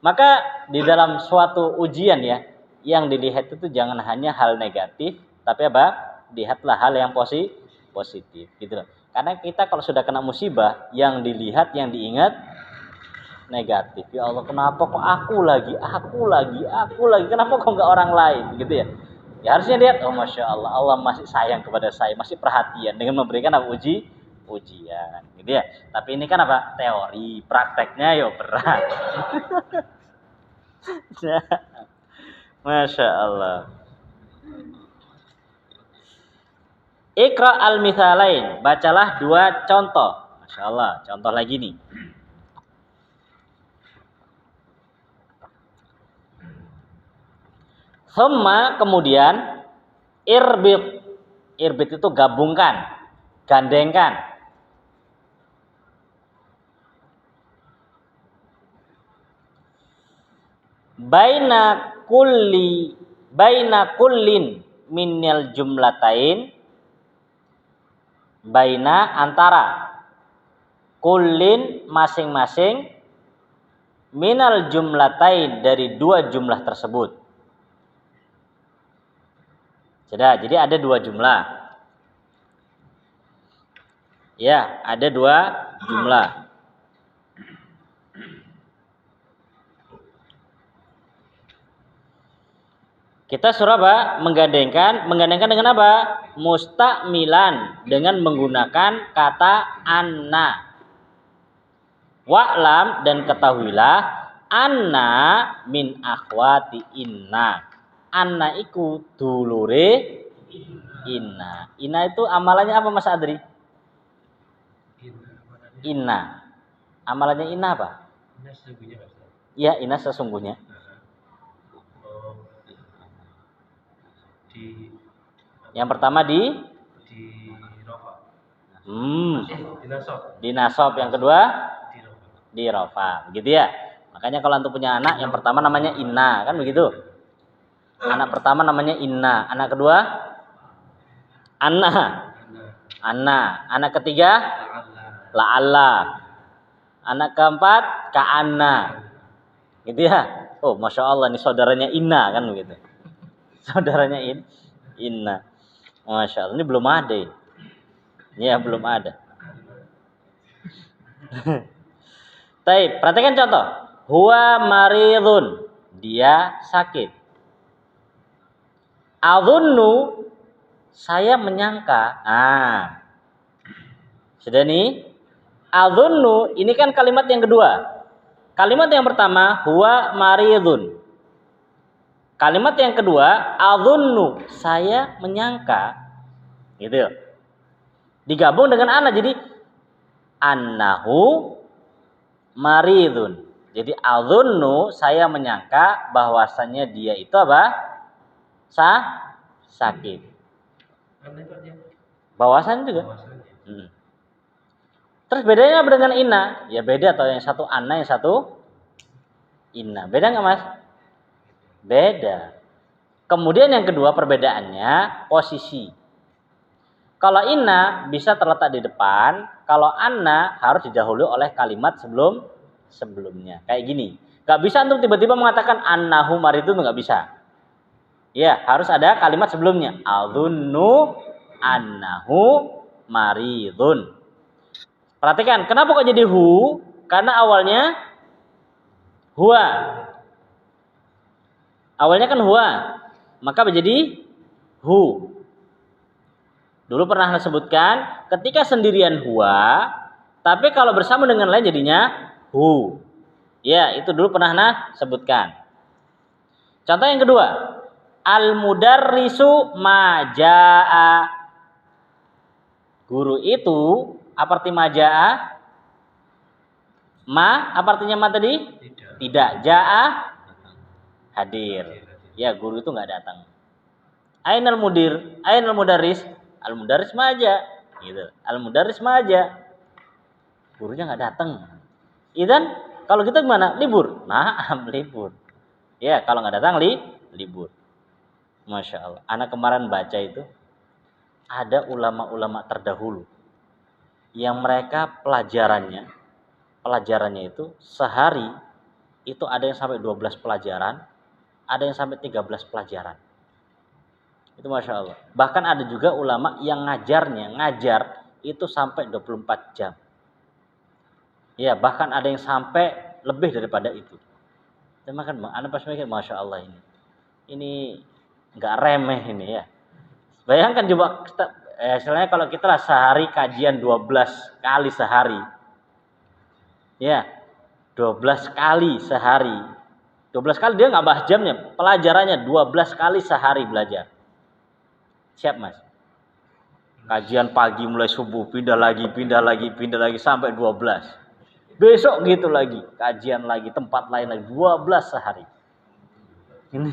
Maka di dalam suatu ujian ya, yang dilihat itu jangan hanya hal negatif, tapi lihatlah hal yang positif gitu loh. Karena kita kalau sudah kena musibah, yang dilihat, yang diingat negatif. Ya Allah, kenapa kok aku lagi? Kenapa kok nggak orang lain gitu ya? Ya harusnya lihat, oh Masya Allah, Allah masih sayang kepada saya, masih perhatian dengan memberikan ujian gitu ya. Tapi ini kan teori, prakteknya ya berat. Masya Allah. Iqra al-mithalain, bacalah 2 contoh. Masya Allah, contoh lagi nih. Thumma, kemudian irbit itu gabungkan, gandengkan. Baina kullin minal jumlatain, baina antara, kullin masing-masing, minal jumlatain dari 2 jumlah tersebut. Jadi ada 2 jumlah. Ya, ada 2 jumlah. Kita suruh menggandengkan dengan apa? Mustakmilan, dengan menggunakan kata anna. Wa'lam, dan ketahuilah, anna min akhwati inna. Anna iku dulure inna. Inna itu amalannya apa Mas Adri? Inna. Amalannya inna apa? Inna sesungguhnya Pak. Ya, inna sesungguhnya. Yang pertama di Rafa. Di nasab. Yang kedua di Rafa. Begitu ya. Makanya kalau antum punya anak, yang pertama namanya inna, kan begitu? Anak pertama namanya inna, anak kedua anna. Anak ketiga la'alla. Anak keempat ka'anna. Gitu ya. Oh, Masya Allah, ini saudaranya inna, kan begitu. Saudaranya inna. Masya Allah, ini belum ada ini. Ya, belum ada. Baik, perhatikan contoh. Huwa maridun, dia sakit. Adhunnu, saya menyangka. Sudah nih. Adhunnu, ini kan kalimat yang kedua. Kalimat yang pertama, huwa maridun. Kalimat yang kedua, adhunnu, saya menyangka. Gitu. Digabung dengan ana, jadi annahu maridun. Jadi adhunnu, saya menyangka bahwasannya dia itu sakit. Karena itu aja Bahwasan juga. bahwasanya. Terus bedanya apa dengan inna? Ya beda, atau yang satu anna, yang satu inna. Beda nggak Mas? Beda. Kemudian yang kedua perbedaannya posisi. Kalau inna bisa terletak di depan, kalau anna harus didahului oleh kalimat sebelumnya. Kayak gini. Nggak bisa untuk tiba-tiba mengatakan annahu maridun, nggak bisa. Ya, harus ada kalimat sebelumnya. Adzunnu annahu maridun. Perhatikan, kenapa kok jadi hu? Karena awalnya huwa. Awalnya kan huwa, maka menjadi hu. Dulu pernah disebutkan, ketika sendirian huwa, tapi kalau bersama dengan lain jadinya hu. Ya, itu dulu pernah sebutkan. Contoh yang kedua, al-mudarrisu majaa. Guru itu, apa arti majaa? Ma, apa artinya ma tadi? Tidak. Jaa, hadir. Ya, guru itu nggak datang. Ainal mudir, ainal mudarris, al mudarris maja, gitu. Al mudarris maja, gurunya nggak datang. Idan, kalau kita gimana? Libur. Naam, libur. Ya, kalau nggak datang libur. Masya Allah. Anak kemarin baca itu ada ulama-ulama terdahulu yang mereka pelajarannya itu sehari itu ada yang sampai 12 pelajaran, ada yang sampai 13 pelajaran. Itu Masya Allah. Bahkan ada juga ulama yang ngajar itu sampai 24 jam. Ya, bahkan ada yang sampai lebih daripada itu. Dan makan, Anda pas mikir, Masya Allah ini. Ini nggak remeh ini ya. Bayangkan coba, istilahnya kalau kita lah sehari kajian 12 kali sehari. Ya, 12 kali sehari. 12 kali dia nggak bahas jamnya, pelajarannya 12 kali sehari belajar. Siap Mas? Kajian pagi mulai subuh, pindah lagi sampai 12. Besok gitu lagi, kajian lagi, tempat lain lagi, 12 sehari. Ini.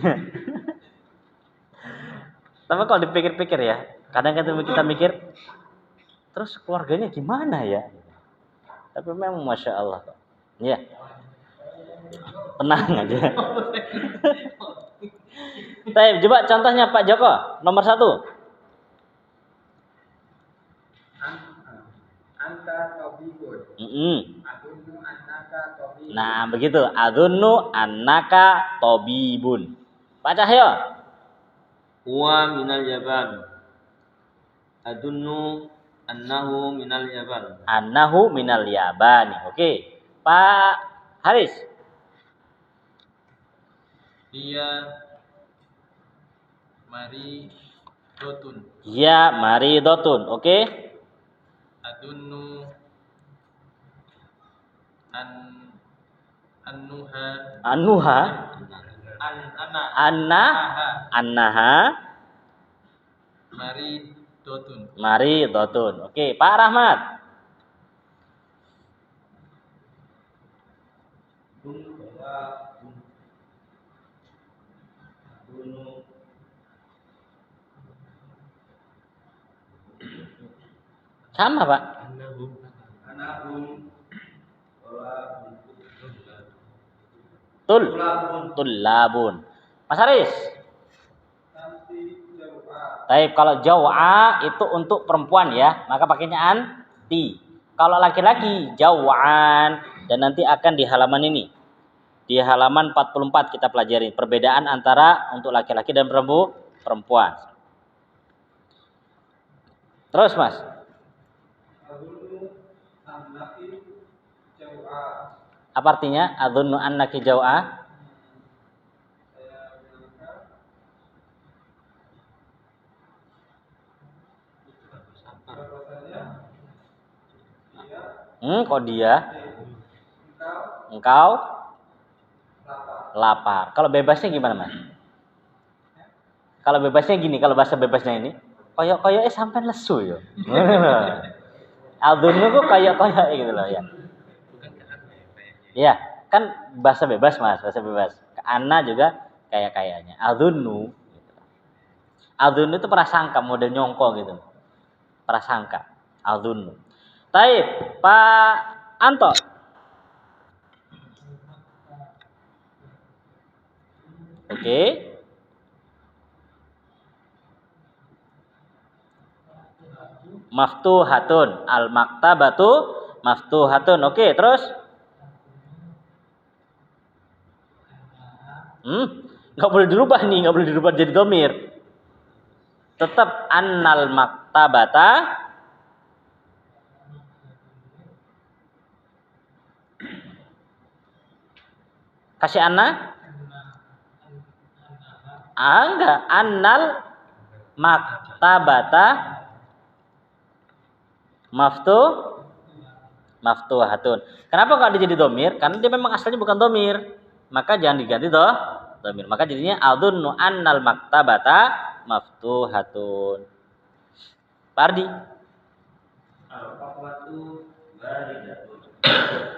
Tapi kalau dipikir-pikir ya, kadang-kadang kita mikir, terus keluarganya gimana ya? Tapi memang Masya Allah. Ya, tenang aja. Coba contohnya Pak Joko, nomor 1. Anta tabibun. Adunnu annaka tabibun. Nah, begitu. Adunnu annaka tabibun. Pak Cahyo. Huwa minal Yaban. Adunnu annahu minal Yaban. Annahu minal Yabani. Oke. Pak Haris. Dia mari dotun. Ya, maridotun. Oke. Adunnu annuha Annuha. Annaha. mari dotun. Maridotun. Oke, Pak Rahmat. Sama Pak. Tullabun. Mas Haris. Baik, kalau jaw'a itu untuk perempuan ya, maka pakainya anti. Kalau laki-laki jaw'an, dan nanti akan di halaman ini. Di halaman 44 kita pelajari perbedaan antara untuk laki-laki dan perempuan. Terus Mas. Apa artinya? Adzunnu annaki jaw'a. Kok dia? Engkau lapar. Kalau bebasnya gimana Mas? Kalau bebasnya gini, kalau bahasa bebasnya ini, koyok sampai lesu ya. Adzunnu kok koyok gitu loh ya. Iya, kan bahasa bebas Mas, bahasa bebas. Ana juga kayaknya. Adzunnu. Adzunnu itu prasangka, model nyongko gitu. Prasangka. Adzunnu. Taib, Pak Anto. Oke. Maftuhatun. Al-maktabatu maftuhatun. Oke, terus? Nggak boleh dirubah nih, nggak boleh dirubah jadi dhamir. Tetap annal maktabata kasih anna? Enggak, annal maktabata maftuhatun. Kenapa nggak jadi dhamir? Karena dia memang asalnya bukan dhamir. Maka jangan diganti dhamir. Maka jadinya adzunnu annal maktabata maftuhatun. Pardi. Al-qahwatu baridatun.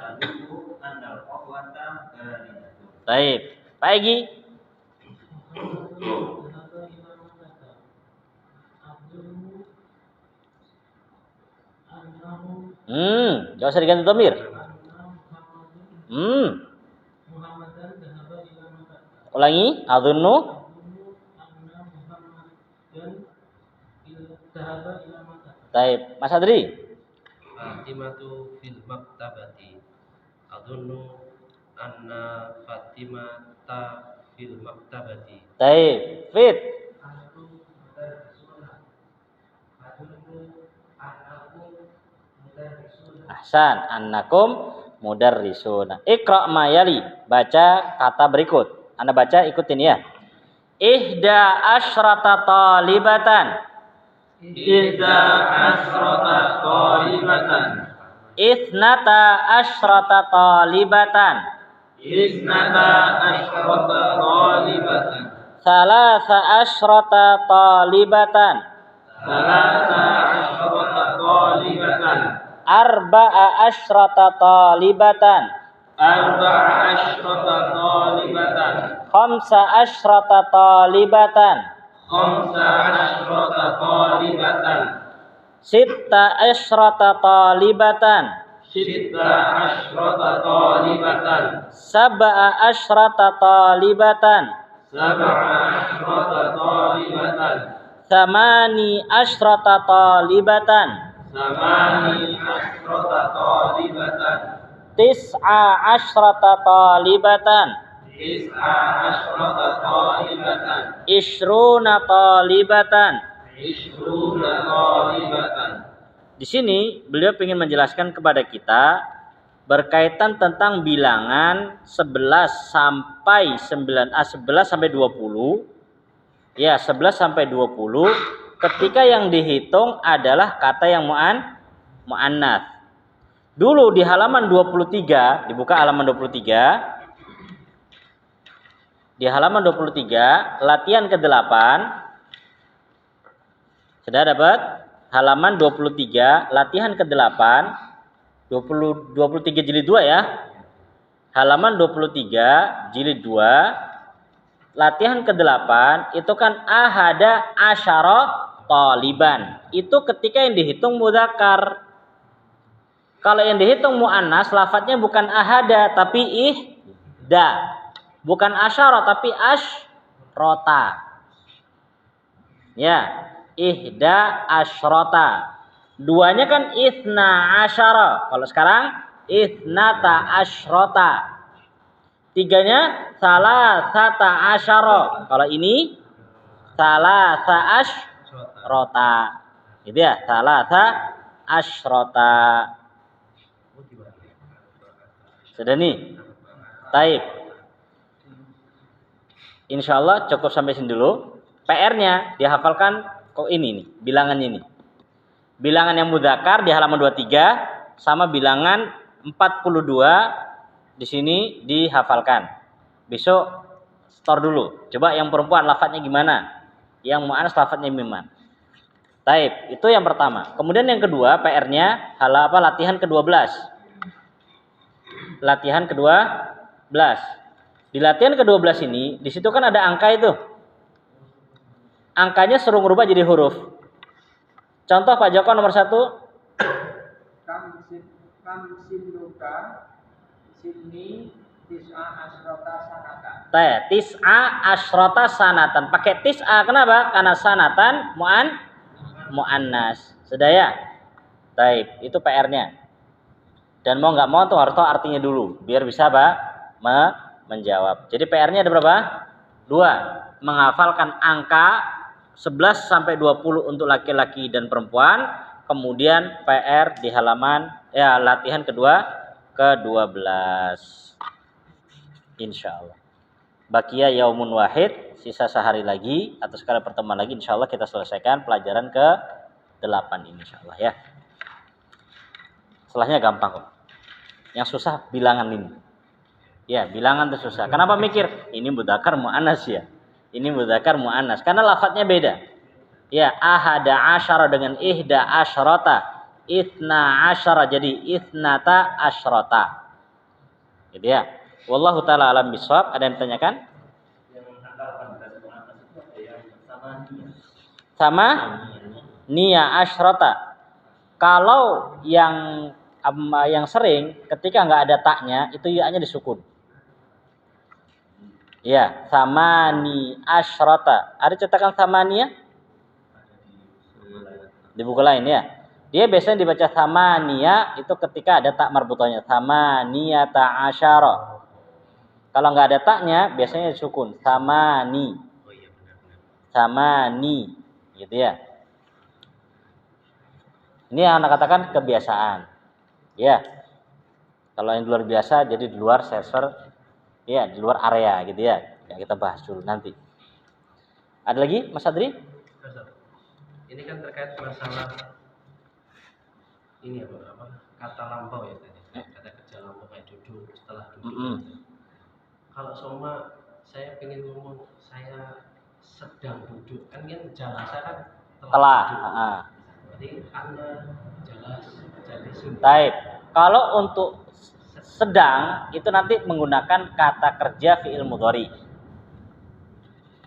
Adzunnu annal qahwata baridatun. Baik. Pak Egi. Gak usah diganti dhamir. Ulangi, adzunnu. Baik, Mas Adri. Fatimatu fil maktabati. Adzunnu anna Fatimata fil maktabati. Baik, Fit. Ahsan, annakum mudarrisuna. Iqra ma yali, baca kata berikut. Anda baca, ikutin ya. Ihda asyrata talibatan. Ihda asyrata talibatan. Ithnata asyrata talibatan. Isnata asyrata talibatan. Salasa asyrata talibatan. Salasa asyrata talibatan. Arba'a asyrata talibatan. Arba'a asyrata talibatan. Khamsa asyrata talibatan. Khamsa asyrata talibatan. Sitta asyrata talibatan. Sitta asyrata talibatan. Sab'a asyrata talibatan. Sab'a asyrata talibatan. Thamani asyrata talibatan. Samani asyrata talibatan. Tis'a asyrata talibatan. Tis'a asyrata talibatan. Ishruna talibatan. Ishruna talibatan. Di sini beliau ingin menjelaskan kepada kita berkaitan tentang bilangan 11 sampai 11 sampai 20. Ya, 11 sampai 20 ketika yang dihitung adalah kata yang muannats. Dulu di halaman 23, dibuka halaman 23. Di halaman 23, latihan ke-8. Sudah dapat? Halaman 23, latihan ke-8. 23 jilid 2 ya. Halaman 23 jilid 2. Latihan ke-8 itu kan ahada asyara taliban. Itu ketika yang dihitung mudzakkar. Kalau yang dihitung muannas lafadznya bukan ahada tapi ihda. Bukan asyara tapi asyrota. Ya, ihda asyrota. Duanya kan itsna asyara. Kalau sekarang itsnata asyrota. Tiganya salasata asyara. Kalau ini salasa asyrota. Gitu ya, salasa asyrota. Sudah nih. Taib. Insyaallah cukup sampai sini dulu. PR-nya dihafalkan kok ini nih, bilangannya ini. Bilangan yang mudzakkar di halaman 23 sama bilangan 42 di sini dihafalkan. Besok store dulu. Coba yang perempuan lafadznya gimana? Yang muannas lafadznya gimana? Taib, itu yang pertama. Kemudian yang kedua PR-nya latihan ke-12. Latihan ke-12. Di latihan ke-12 ini, di situ kan ada angka itu. angkanya suruh merubah jadi huruf. Contoh Pak Joko nomor 1. Kam sinuka sini tis'a asrota sanatan. Tis'a asrota sanatan. Pakai tis'a kenapa? Karena sanatan muannas. Sudah ya? Taib, itu PR-nya. Dan mau nggak mau tuh harus tahu artinya dulu biar bisa menjawab. Jadi PR-nya ada berapa? 2. Menghafalkan angka 11 sampai 20 untuk laki-laki dan perempuan. Kemudian PR di halaman latihan kedua ke-12. Insyaallah. Bakia yaumun wahid, sisa sehari lagi atau sekali pertemuan lagi insyaallah kita selesaikan pelajaran ke-8 ini insyaallah ya. Setelahnya gampang kok. Yang susah bilangan ini. Ya, bilangan itu susah. Kenapa mikir? Ini mudzakkar muannas ya. Ini mudzakkar muannas karena lafadznya beda. Ya, ahada asyara dengan ihda asyrata. Itsna asyara jadi itsnata asyrata. Gitu ya. Wallahu taala alam bisawab. Ada yang ditanyakan? Sama niya asyrata. Kalau yang sering ketika nggak ada taknya itu ya-nya disukun. Ya, samani asyrata. Ada cetakan samania? Di buku lain ya. Dia biasanya dibaca samania itu ketika ada tak marbutohnya. Samaniyata asyara. Kalau nggak ada taknya biasanya disukun. Samani. Samani. Gitu ya. Ini yang anak katakan kebiasaan. Ya. Kalau yang luar biasa jadi di luar server, ya di luar area gitu ya. Ya kita bahas dulu nanti. Ada lagi Mas Adri? Ini kan terkait masalah ini apa kata lampau ya tadi. Kata kerja lampau kayak duduk setelah duduk. Kalau semua saya ingin ngomong saya sedang duduk kan jalasa kan telah. Jadi Anda jelas jadi sudah. Baik. Kalau untuk sedang itu nanti menggunakan kata kerja fi'il mudhari.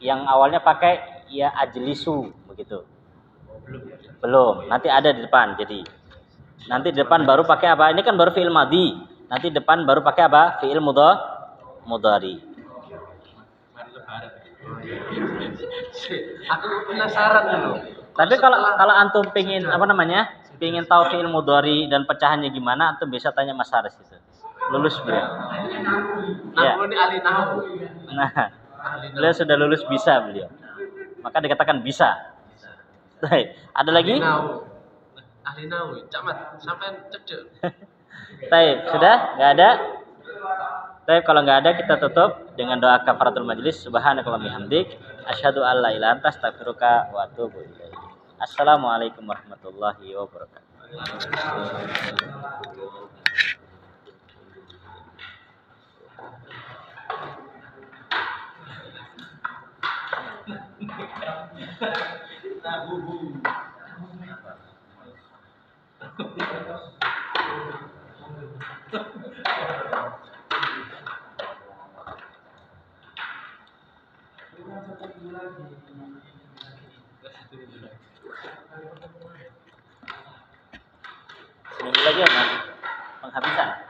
Yang awalnya pakai ya ajlisu begitu. Belum. Nanti ada di depan. Jadi nanti di depan baru pakai apa? Ini kan baru fi'il madhi. Nanti depan baru pakai apa? Fi'il mudhari. Aku penasaran dulu. Tapi kalau antum pengin pengin tahu fi'il mudhari dan pecahannya gimana, antum bisa tanya Mas Haris itu. Lulus beliau. Ya. Ini ahli nahwu. Nah, beliau sudah lulus bisa beliau. Maka dikatakan bisa. Baik. Ada lagi? Ahli nahwu. Camat sampai cedek. Baik, sudah? Enggak ada? Baik, kalau enggak ada kita tutup dengan doa kafaratul majlis. Subhanakallahumma bihamdik asyhadu an la ilaha illa anta astaghfiruka wa atubu ilaik. Assalamualaikum warahmatullahi wabarakatuh. Seminggu lagi ya Mas, penghabisan.